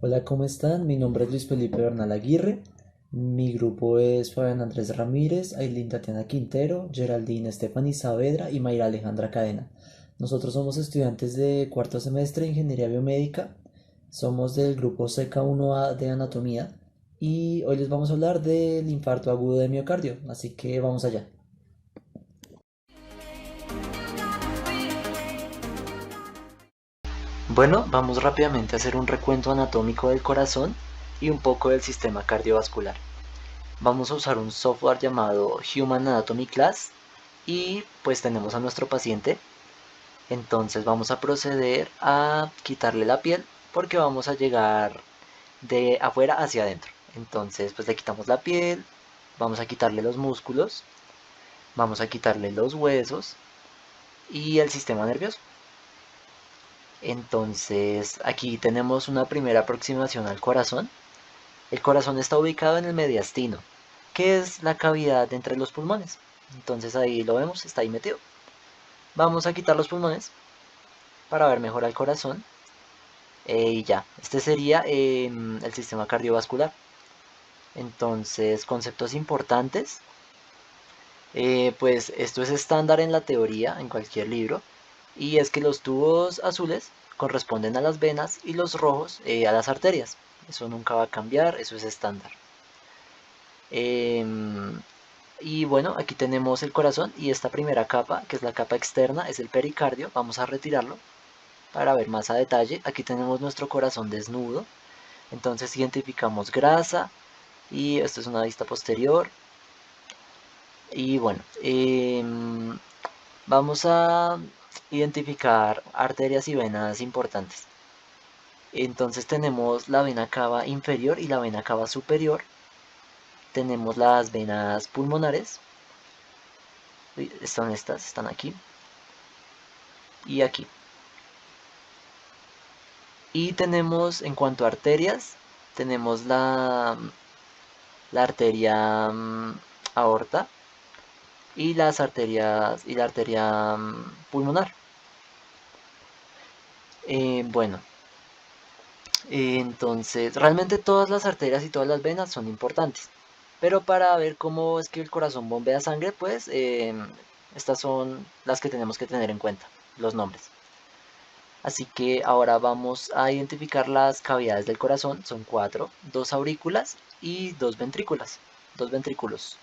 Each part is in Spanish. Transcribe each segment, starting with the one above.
Hola, ¿cómo están? Mi nombre es Luis Felipe Bernal Aguirre. Mi grupo es Fabián Andrés Ramírez, Ailín Tatiana Quintero, Geraldine Stephanie Saavedra y Mayra Alejandra Cadena. Nosotros somos estudiantes de cuarto semestre de Ingeniería Biomédica. Somos del grupo CK1A de Anatomía y hoy les vamos a hablar del infarto agudo de miocardio, así que vamos allá. Bueno, vamos rápidamente a hacer un recuento anatómico del corazón y un poco del sistema cardiovascular. Vamos a usar un software llamado Human Anatomy Class y pues tenemos a nuestro paciente. Entonces vamos a proceder a quitarle la piel porque vamos a llegar de afuera hacia adentro. Entonces pues le quitamos la piel, vamos a quitarle los músculos, vamos a quitarle los huesos y el sistema nervioso. Entonces aquí tenemos una primera aproximación al corazón. El corazón está ubicado en el mediastino, que es la cavidad entre los pulmones. Entonces ahí lo vemos, está ahí metido. Vamos a quitar los pulmones para ver mejor al corazón. Y ya, este sería el sistema cardiovascular. Entonces, conceptos importantes. Pues esto es estándar en la teoría, en cualquier libro. Y es que los tubos azules corresponden a las venas y los rojos a las arterias. Eso nunca va a cambiar, eso es estándar. Em, y bueno, aquí tenemos el corazón y esta primera capa, que es la capa externa, es el pericardio. Vamos a retirarlo para ver más a detalle. Aquí tenemos nuestro corazón desnudo. Entonces identificamos grasa y esto es una vista posterior. Y bueno, vamos a identificar arterias y venas importantes. Entonces tenemos la vena cava inferior y la vena cava superior. Tenemos las venas pulmonares. Están estas, están aquí y aquí. Y tenemos, en cuanto a arterias, tenemos la arteria aorta y las arterias y la arteria pulmonar. Bueno, entonces realmente todas las arterias y todas las venas son importantes. Pero para ver cómo es que el corazón bombea sangre, pues estas son las que tenemos que tener en cuenta, los nombres. Así que ahora vamos a identificar las cavidades del corazón. Son cuatro, dos aurículas y dos ventrículas. Dos ventrículos.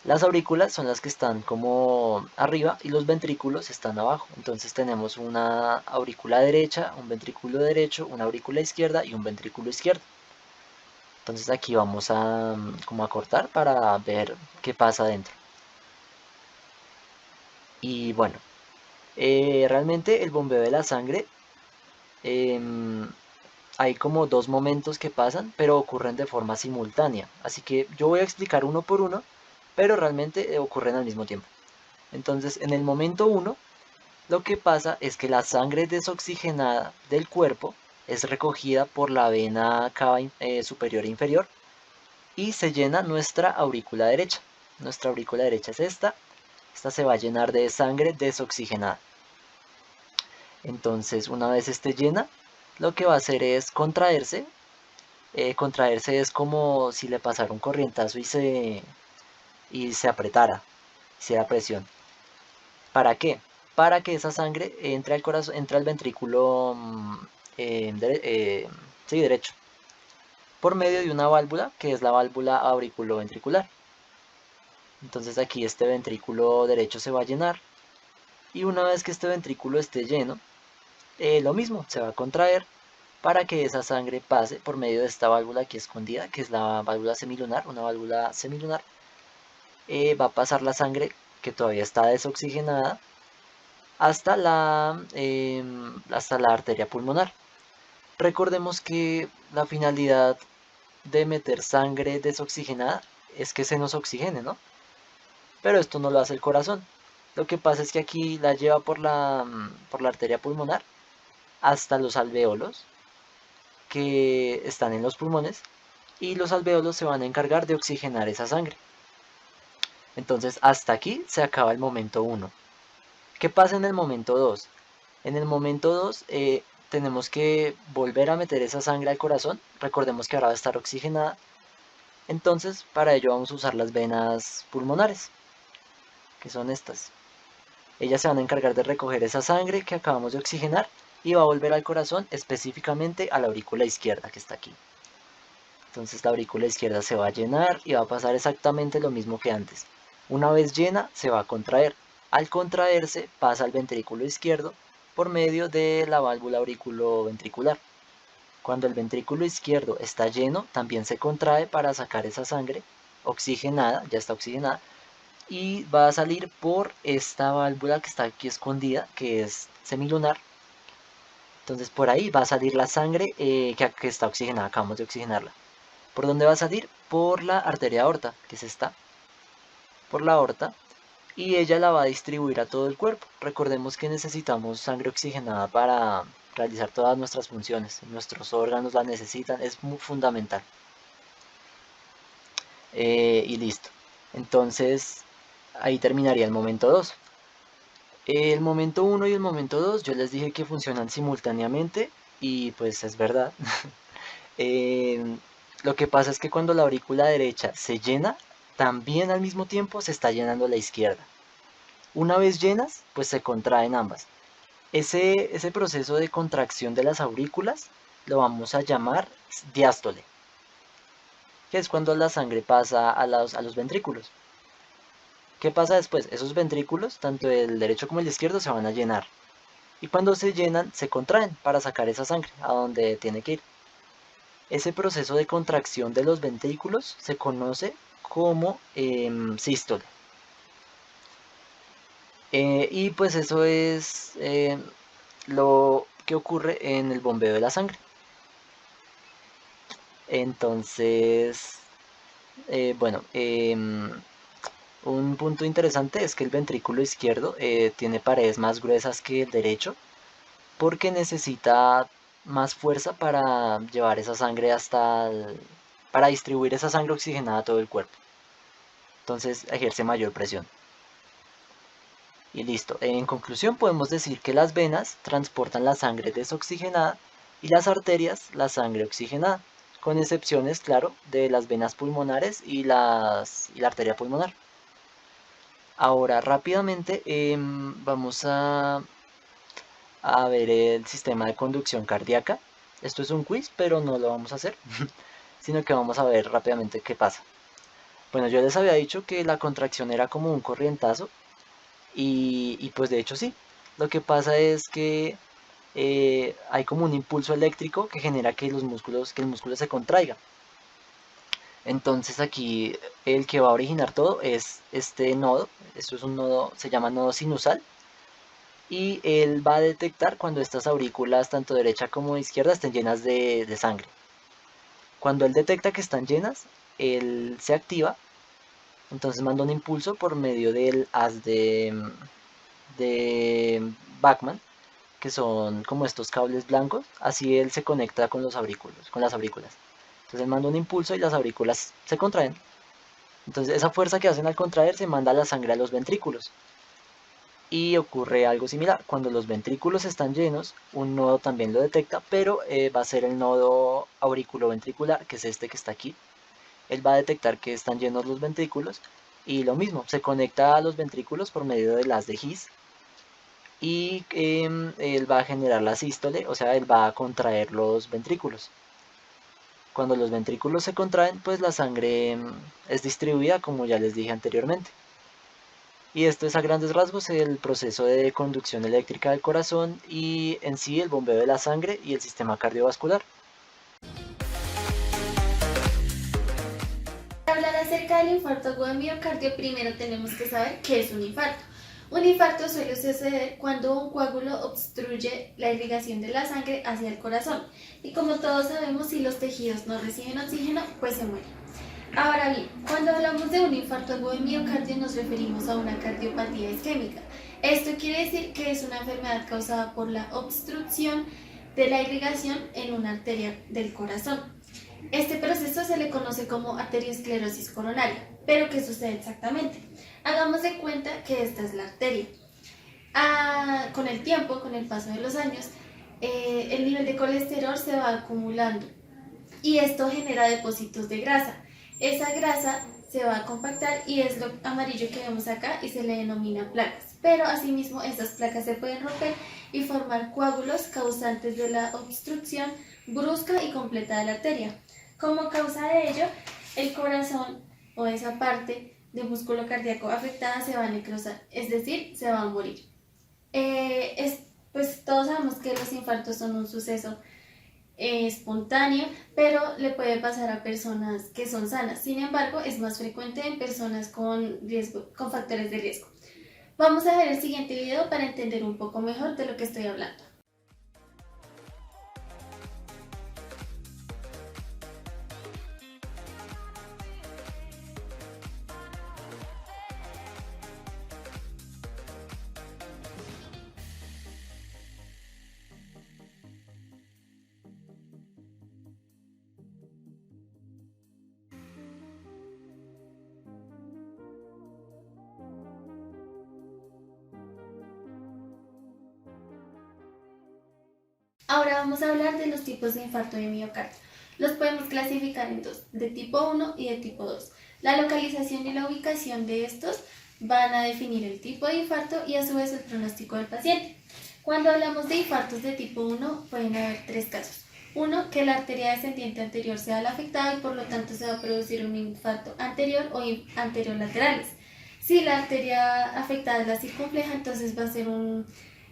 Las aurículas son las que están como arriba y los ventrículos están abajo. Entonces tenemos una aurícula derecha, un ventrículo derecho, una aurícula izquierda y un ventrículo izquierdo. Entonces aquí vamos a como a cortar para ver qué pasa dentro. Y bueno, realmente el bombeo de la sangre em, hay como dos momentos que pasan, pero ocurren de forma simultánea. Así que yo voy a explicar uno por uno, pero realmente ocurren al mismo tiempo. Entonces, en el momento uno, lo que pasa es que la sangre desoxigenada del cuerpo es recogida por la vena cava superior e inferior y se llena nuestra aurícula derecha. Nuestra aurícula derecha es esta. Esta se va a llenar de sangre desoxigenada. Entonces, una vez esté llena, lo que va a hacer es contraerse. Contraerse es como si le pasara un corrientazo y se apretara, hiciera presión. ¿Para qué? Para que esa sangre entre al corazón, entre al ventrículo sí, derecho, por medio de una válvula que es la válvula auriculoventricular. Entonces aquí este ventrículo derecho se va a llenar y una vez que este ventrículo esté lleno, lo mismo, se va a contraer para que esa sangre pase por medio de esta válvula aquí escondida, que es la válvula semilunar, una válvula semilunar. Va a pasar la sangre que todavía está desoxigenada hasta la arteria pulmonar. Recordemos que la finalidad de meter sangre desoxigenada es que se nos oxigene, ¿no? Pero esto no lo hace el corazón. Lo que pasa es que aquí la lleva por la arteria pulmonar hasta los alvéolos que están en los pulmones y los alvéolos se van a encargar de oxigenar esa sangre. Entonces hasta aquí se acaba el momento uno. ¿Qué pasa en el momento 2? En el momento 2 tenemos que volver a meter esa sangre al corazón. Recordemos que ahora va a estar oxigenada. Entonces, para ello vamos a usar las venas pulmonares, que son estas. Ellas se van a encargar de recoger esa sangre que acabamos de oxigenar y va a volver al corazón, específicamente a la aurícula izquierda que está aquí. Entonces la aurícula izquierda se va a llenar y va a pasar exactamente lo mismo que antes. Una vez llena, se va a contraer. Al contraerse, pasa al ventrículo izquierdo por medio de la válvula auriculoventricular. Cuando el ventrículo izquierdo está lleno, también se contrae para sacar esa sangre oxigenada, ya está oxigenada, y va a salir por esta válvula que está aquí escondida, que es semilunar. Entonces por ahí va a salir la sangre que está oxigenada, acabamos de oxigenarla. ¿Por dónde va a salir? Por la arteria aorta, que es esta, por la aorta, y ella la va a distribuir a todo el cuerpo. Recordemos que necesitamos sangre oxigenada para realizar todas nuestras funciones. Nuestros órganos la necesitan, es muy fundamental. Y listo. Entonces, ahí terminaría el momento 2. El momento 1 y el momento 2 yo les dije que funcionan simultáneamente y pues es verdad. Eh, lo que pasa es que cuando la aurícula derecha se llena, también al mismo tiempo se está llenando la izquierda. Una vez llenas, pues se contraen ambas. Ese proceso de contracción de las aurículas lo vamos a llamar diástole, que es cuando la sangre pasa a los ventrículos. ¿Qué pasa después? Esos ventrículos, tanto el derecho como el izquierdo, se van a llenar. Y cuando se llenan, se contraen para sacar esa sangre a donde tiene que ir. Ese proceso de contracción de los ventrículos se conoce como sístole. Y pues eso es lo que ocurre en el bombeo de la sangre. Entonces, bueno, un punto interesante es que el ventrículo izquierdo tiene paredes más gruesas que el derecho porque necesita más fuerza para llevar esa sangre para distribuir esa sangre oxigenada a todo el cuerpo. Entonces ejerce mayor presión. Y listo. En conclusión podemos decir que las venas transportan la sangre desoxigenada y las arterias la sangre oxigenada, con excepciones, claro, de las venas pulmonares y la arteria pulmonar. Ahora rápidamente vamos a ver el sistema de conducción cardíaca. Esto es un quiz, pero no lo vamos a hacer, sino que vamos a ver rápidamente qué pasa. Bueno, yo les había dicho que la contracción era como un corrientazo y pues de hecho sí. Lo que pasa es que hay como un impulso eléctrico que genera que el músculo se contraiga. Entonces aquí el que va a originar todo es este nodo. Esto es un nodo, se llama nodo sinusal. Y él va a detectar cuando estas aurículas, tanto derecha como izquierda, estén llenas de sangre. Cuando él detecta que están llenas, él se activa, entonces manda un impulso por medio del haz de Bachmann, que son como estos cables blancos, así él se conecta con los aurículos, con las aurículas. Entonces él manda un impulso y las aurículas se contraen. Entonces esa fuerza que hacen al contraer se manda la sangre a los ventrículos. Y ocurre algo similar, cuando los ventrículos están llenos, un nodo también lo detecta, pero va a ser el nodo auriculoventricular, que es este que está aquí. Él va a detectar que están llenos los ventrículos y lo mismo, se conecta a los ventrículos por medio del haz de His y él va a generar la sístole, o sea, él va a contraer los ventrículos. Cuando los ventrículos se contraen, pues la sangre es distribuida como ya les dije anteriormente. Y esto es a grandes rasgos el proceso de conducción eléctrica del corazón y en sí el bombeo de la sangre y el sistema cardiovascular. Para hablar acerca del infarto agudo de miocardio, primero tenemos que saber qué es un infarto. Un infarto suele suceder cuando un coágulo obstruye la irrigación de la sangre hacia el corazón. Y como todos sabemos, si los tejidos no reciben oxígeno, pues se mueren. Ahora bien, cuando hablamos de un infarto agudo de miocardio nos referimos a una cardiopatía isquémica. Esto quiere decir que es una enfermedad causada por la obstrucción de la irrigación en una arteria del corazón. Este proceso se le conoce como arteriosclerosis coronaria. ¿Pero qué sucede exactamente? Hagamos de cuenta que esta es la arteria. Con el tiempo, con el paso de los años, el nivel de colesterol se va acumulando y esto genera depósitos de grasa. Esa grasa se va a compactar y es lo amarillo que vemos acá y se le denomina placas. Pero asimismo estas placas se pueden romper y formar coágulos causantes de la obstrucción brusca y completa de la arteria. Como causa de ello, el corazón o esa parte del músculo cardíaco afectada se va a necrosar, es decir, se va a morir. Pues todos sabemos que los infartos son un suceso espontáneo, pero le puede pasar a personas que son sanas. Sin embargo, es más frecuente en personas con factores de riesgo. Vamos a ver el siguiente video para entender un poco mejor de lo que estoy hablando. Ahora vamos a hablar de los tipos de infarto de miocardio. Los podemos clasificar en dos, de tipo 1 y de tipo 2. La localización y la ubicación de estos van a definir el tipo de infarto y a su vez el pronóstico del paciente. Cuando hablamos de infartos de tipo 1 pueden haber tres casos. Uno, que la arteria descendiente anterior sea la afectada y por lo tanto se va a producir un infarto anterior o anterior laterales. Si la arteria afectada es la circunfleja, entonces va a ser un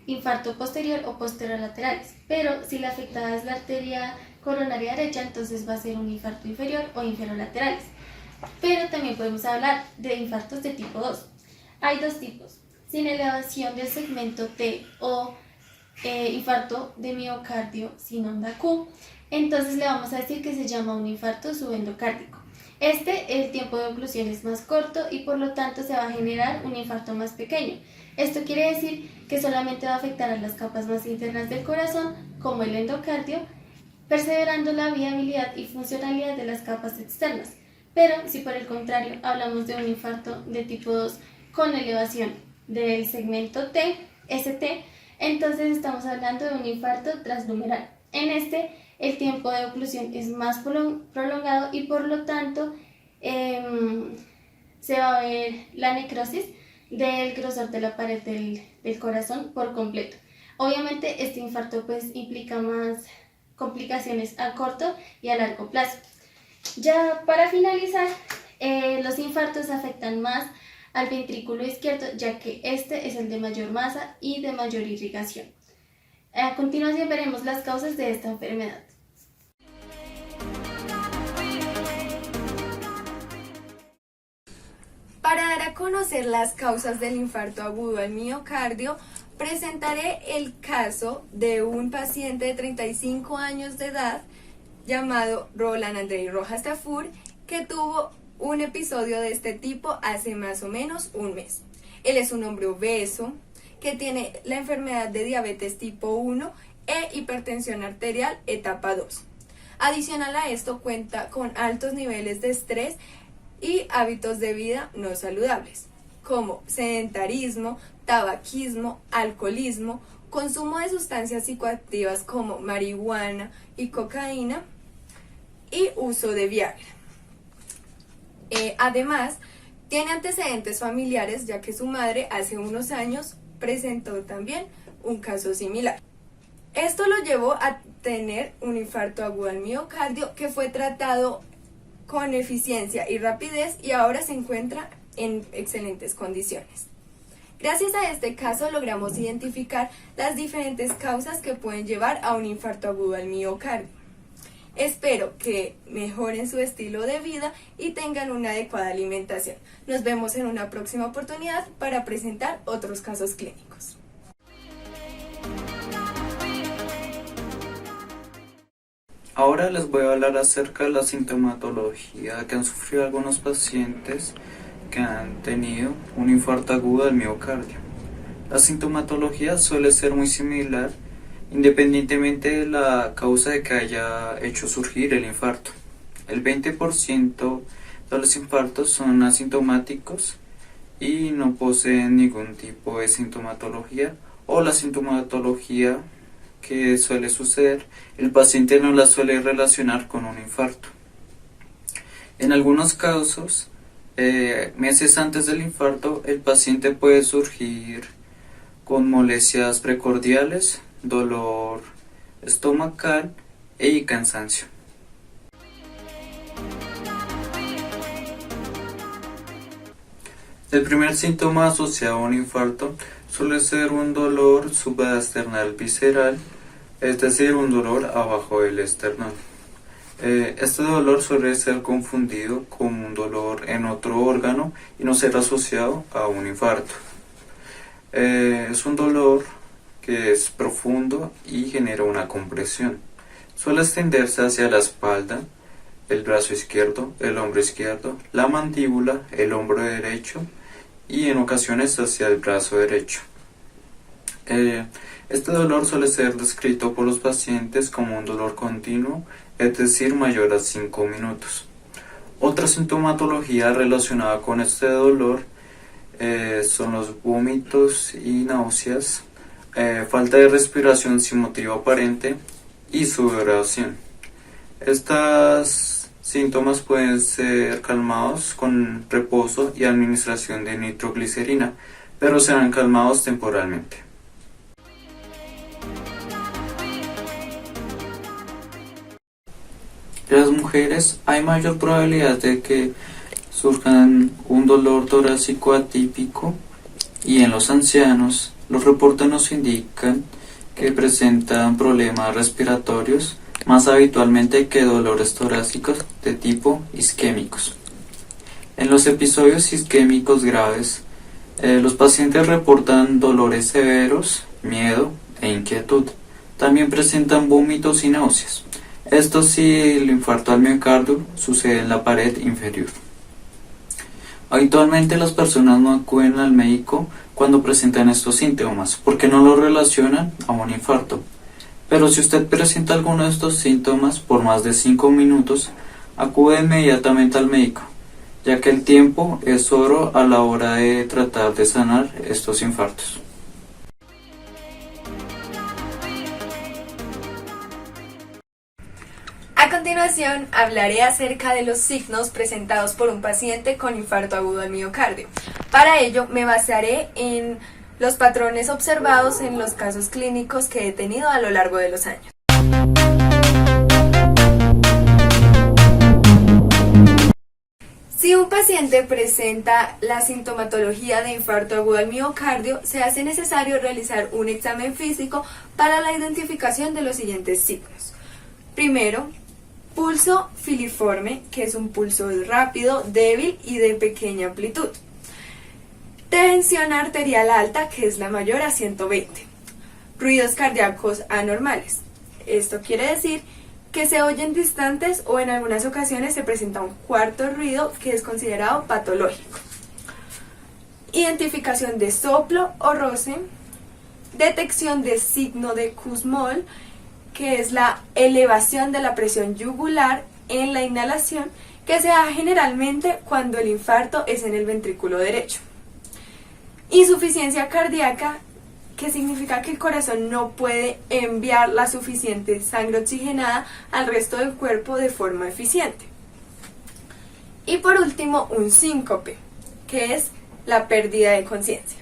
infarto posterior o posterior laterales, pero si la afectada es la arteria coronaria derecha, entonces va a ser un infarto inferior o inferior laterales. Pero también podemos hablar de infartos de tipo 2. Hay dos tipos: sin elevación del segmento T o infarto de miocardio sin onda Q. Entonces le vamos a decir que se llama un infarto subendocárdico. El tiempo de oclusión es más corto y por lo tanto se va a generar un infarto más pequeño. Esto quiere decir que solamente va a afectar a las capas más internas del corazón, como el endocardio, perseverando la viabilidad y funcionalidad de las capas externas. Pero si por el contrario hablamos de un infarto de tipo 2 con elevación del segmento T, ST, entonces estamos hablando de un infarto transnumeral. En el tiempo de oclusión es más prolongado y por lo tanto se va a ver la necrosis del grosor de la pared del corazón por completo. Obviamente este infarto pues implica más complicaciones a corto y a largo plazo. Ya para finalizar, los infartos afectan más al ventrículo izquierdo, ya que este es el de mayor masa y de mayor irrigación. A continuación veremos las causas de esta enfermedad. Para dar a conocer las causas del infarto agudo al miocardio, presentaré el caso de un paciente de 35 años de edad llamado Roland Andrei Rojas Tafur, que tuvo un episodio de este tipo hace más o menos un mes. Él es un hombre obeso que tiene la enfermedad de diabetes tipo 1 e hipertensión arterial etapa 2. Adicional a esto, cuenta con altos niveles de estrés y hábitos de vida no saludables, como sedentarismo, tabaquismo, alcoholismo, consumo de sustancias psicoactivas como marihuana y cocaína y uso de Viagra. Además, tiene antecedentes familiares, ya que su madre hace unos años presentó también un caso similar. Esto lo llevó a tener un infarto agudo al miocardio que fue tratado con eficiencia y rapidez y ahora se encuentra en excelentes condiciones. Gracias a este caso logramos identificar las diferentes causas que pueden llevar a un infarto agudo al miocardio. Espero que mejoren su estilo de vida y tengan una adecuada alimentación. Nos vemos en una próxima oportunidad para presentar otros casos clínicos. Ahora les voy a hablar acerca de la sintomatología que han sufrido algunos pacientes que han tenido un infarto agudo del miocardio. La sintomatología suele ser muy similar independientemente de la causa de que haya hecho surgir el infarto. El 20% de los infartos son asintomáticos y no poseen ningún tipo de sintomatología, o la sintomatología que suele suceder, el paciente no la suele relacionar con un infarto. En algunos casos, meses antes del infarto, el paciente puede surgir con molestias precordiales, dolor estomacal y cansancio. El primer síntoma asociado a un infarto suele ser un dolor subesternal visceral, es decir, un dolor abajo del esternón. Este dolor suele ser confundido con un dolor en otro órgano y no ser asociado a un infarto. Es un dolor que es profundo y genera una compresión. Suele extenderse hacia la espalda, el brazo izquierdo, el hombro izquierdo, la mandíbula, el hombro derecho y en ocasiones hacia el brazo derecho. Este dolor suele ser descrito por los pacientes como un dolor continuo, es decir, mayor a 5 minutos. Otra sintomatología relacionada con este dolor son los vómitos y náuseas, falta de respiración sin motivo aparente y sudoración. Estos síntomas pueden ser calmados con reposo y administración de nitroglicerina, pero serán calmados temporalmente. En las mujeres hay mayor probabilidad de que surjan un dolor torácico atípico y en los ancianos los reportes nos indican que presentan problemas respiratorios más habitualmente que dolores torácicos de tipo isquémicos. En los episodios isquémicos graves, los pacientes reportan dolores severos, miedo e inquietud. También presentan vómitos y náuseas. Esto si el infarto al miocardio sucede en la pared inferior. Habitualmente las personas no acuden al médico cuando presentan estos síntomas porque no lo relacionan a un infarto. Pero si usted presenta alguno de estos síntomas por más de 5 minutos, acude inmediatamente al médico, ya que el tiempo es oro a la hora de tratar de sanar estos infartos. A continuación, hablaré acerca de los signos presentados por un paciente con infarto agudo al miocardio. Para ello, me basaré en los patrones observados en los casos clínicos que he tenido a lo largo de los años. Si un paciente presenta la sintomatología de infarto agudo al miocardio, se hace necesario realizar un examen físico para la identificación de los siguientes signos. Primero, pulso filiforme, que es un pulso rápido, débil y de pequeña amplitud. Tensión arterial alta, que es la mayor a 120. Ruidos cardíacos anormales. Esto quiere decir que se oyen distantes o en algunas ocasiones se presenta un cuarto ruido que es considerado patológico. Identificación de soplo o roce. Detección de signo de Kussmaul, que es la elevación de la presión yugular en la inhalación, que se da generalmente cuando el infarto es en el ventrículo derecho. Insuficiencia cardíaca, que significa que el corazón no puede enviar la suficiente sangre oxigenada al resto del cuerpo de forma eficiente. Y por último, un síncope, que es la pérdida de conciencia.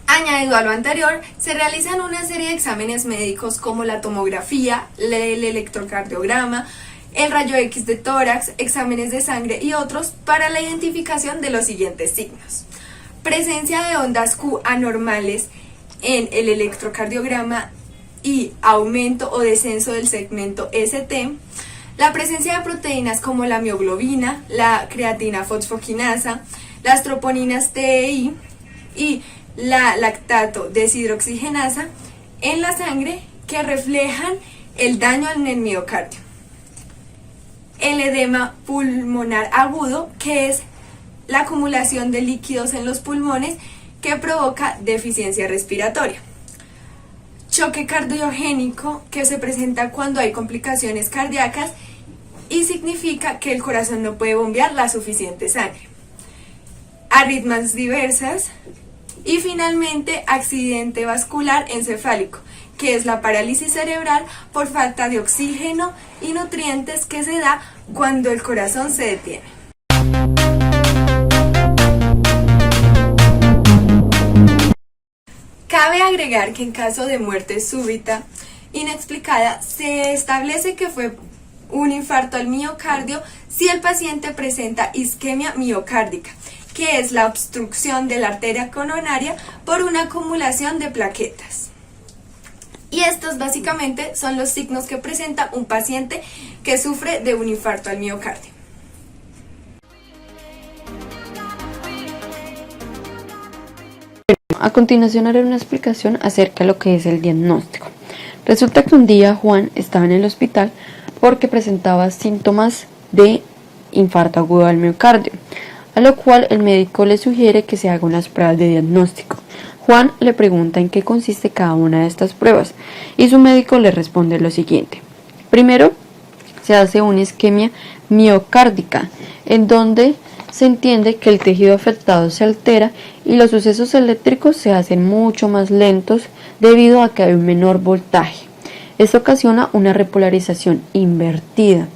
Añadido a lo anterior, se realizan una serie de exámenes médicos como la tomografía, el electrocardiograma, el rayo X de tórax, exámenes de sangre y otros para la identificación de los siguientes signos. Presencia de ondas Q anormales en el electrocardiograma y aumento o descenso del segmento ST, la presencia de proteínas como la mioglobina, la creatina fosfoquinasa, las troponinas TEI y la lactato deshidroxigenasa en la sangre que reflejan el daño en el miocardio. El edema pulmonar agudo, que es la acumulación de líquidos en los pulmones que provoca deficiencia respiratoria. Choque cardiogénico, que se presenta cuando hay complicaciones cardíacas y significa que el corazón no puede bombear la suficiente sangre. arritmias diversas y finalmente accidente vascular encefálico, que es la parálisis cerebral por falta de oxígeno y nutrientes que se da cuando el corazón se detiene. Cabe agregar que en caso de muerte súbita inexplicada se establece que fue un infarto al miocardio si el paciente presenta isquemia miocárdica, que es la obstrucción de la arteria coronaria por una acumulación de plaquetas. Y estos básicamente son los signos que presenta un paciente que sufre de un infarto al miocardio. A continuación haré una explicación acerca de lo que es el diagnóstico. Resulta que un día Juan estaba en el hospital porque presentaba síntomas de infarto agudo al miocardio, a lo cual el médico le sugiere que se haga unas pruebas de diagnóstico. Juan le pregunta en qué consiste cada una de estas pruebas y su médico le responde lo siguiente. Primero, se hace una isquemia miocárdica, en donde se entiende que el tejido afectado se altera y los sucesos eléctricos se hacen mucho más lentos debido a que hay un menor voltaje. Esto ocasiona una repolarización invertida.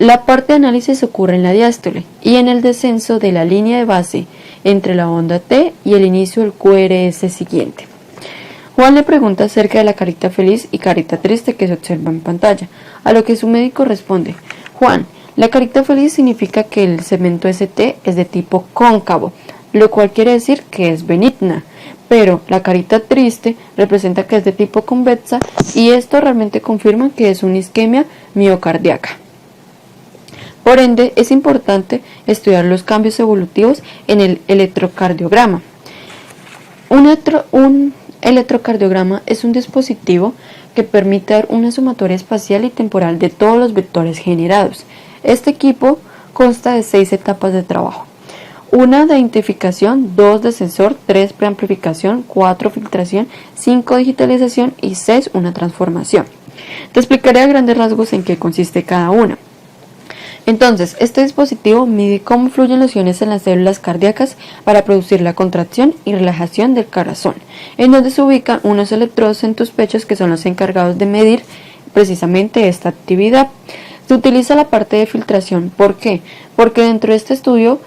La parte de análisis ocurre en la diástole y en el descenso de la línea de base entre la onda T y el inicio del QRS siguiente. Juan le pregunta acerca de la carita feliz y carita triste que se observa en pantalla, a lo que su médico responde: Juan, la carita feliz significa que el segmento ST es de tipo cóncavo, lo cual quiere decir que es benigna, pero la carita triste representa que es de tipo convexa y esto realmente confirma que es una isquemia miocardíaca. Por ende, es importante estudiar los cambios evolutivos en el electrocardiograma. Un electrocardiograma es un dispositivo que permite dar una sumatoria espacial y temporal de todos los vectores generados. Este equipo consta de 6 etapas de trabajo: 1 de identificación, 2 de sensor, 3 preamplificación, 4 filtración, 5 digitalización y 6 una transformación. Te explicaré a grandes rasgos en qué consiste cada una. Entonces, este dispositivo mide cómo fluyen los iones en las células cardíacas para producir la contracción y relajación del corazón, en donde se ubican unos electrodos en tus pechos que son los encargados de medir precisamente esta actividad. Se utiliza la parte de filtración. ¿Por qué? Porque dentro de este estudio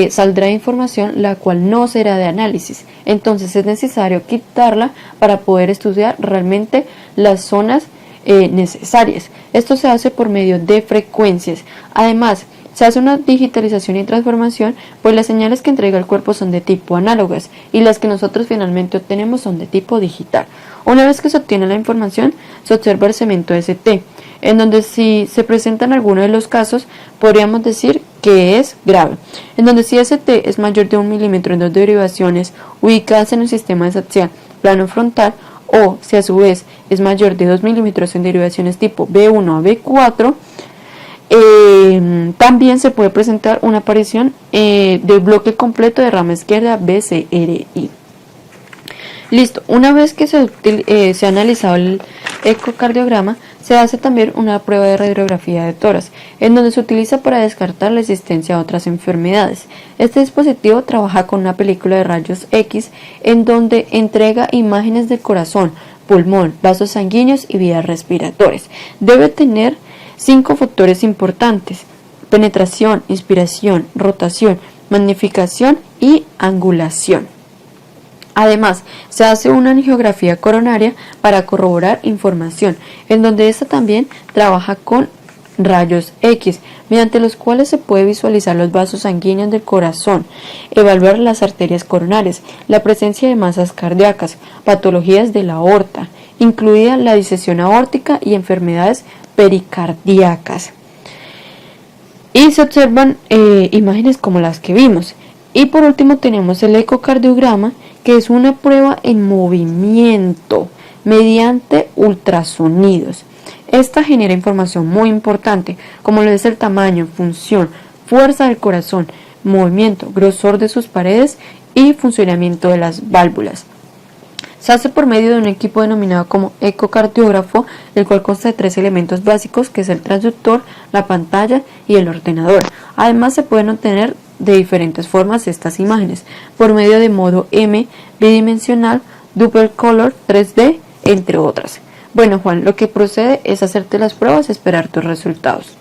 saldrá información la cual no será de análisis. Entonces es necesario quitarla para poder estudiar realmente las zonas necesarias. Esto se hace por medio de frecuencias. Además, se hace una digitalización y transformación, pues las señales que entrega el cuerpo son de tipo análogas y las que nosotros finalmente obtenemos son de tipo digital. Una vez que se obtiene la información, se observa el segmento ST, en donde si se presentan algunos de los casos, podríamos decir que es grave, en donde si ST es mayor de 1 milímetro en 2 derivaciones ubicadas en el sistema desaxial plano frontal, o si a su vez es mayor de 2 milímetros en derivaciones tipo B1 a B4, también se puede presentar una aparición del bloque completo de rama izquierda BCRI. Listo, una vez que se ha analizado el ecocardiograma, se hace también una prueba de radiografía de tórax, en donde se utiliza para descartar la existencia de otras enfermedades. Este dispositivo trabaja con una película de rayos X, en donde entrega imágenes del corazón, pulmón, vasos sanguíneos y vías respiratorias. Debe tener 5 factores importantes: penetración, inspiración, rotación, magnificación y angulación. Además, se hace una angiografía coronaria para corroborar información, en donde esta también trabaja con rayos X, mediante los cuales se puede visualizar los vasos sanguíneos del corazón, evaluar las arterias coronarias, la presencia de masas cardíacas, patologías de la aorta, incluida la disección aórtica y enfermedades pericardíacas. Y se observan imágenes como las que vimos. Y por último tenemos el ecocardiograma, que es una prueba en movimiento mediante ultrasonidos. Esta genera información muy importante, como lo es el tamaño, función, fuerza del corazón, movimiento, grosor de sus paredes y funcionamiento de las válvulas. Se hace por medio de un equipo denominado como ecocardiógrafo, el cual consta de 3 elementos básicos, que es el transductor, la pantalla y el ordenador. Además, se pueden obtener de diferentes formas estas imágenes por medio de modo M, bidimensional, double color, 3D, entre otras. Bueno, Juan, lo que procede es hacerte las pruebas y esperar tus resultados.